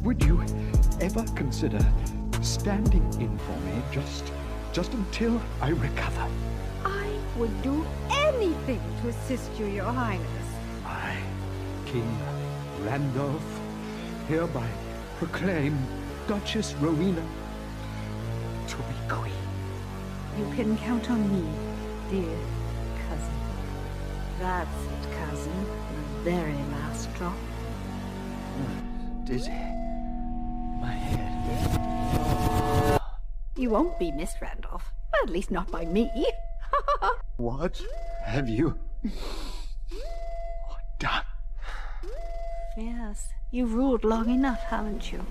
Would you ever consider standing in for me just until I recover? I would do anything to assist you, Your Highness. I, King Randolph, hereby proclaim Duchess Rowena to be queen. You can count on me, dear cousin. That's it, cousin. The very last drop. Dizzy. My head. You won't be missed, Randolph. At least not by me. What have you done? Yes, you've ruled long enough, haven't you?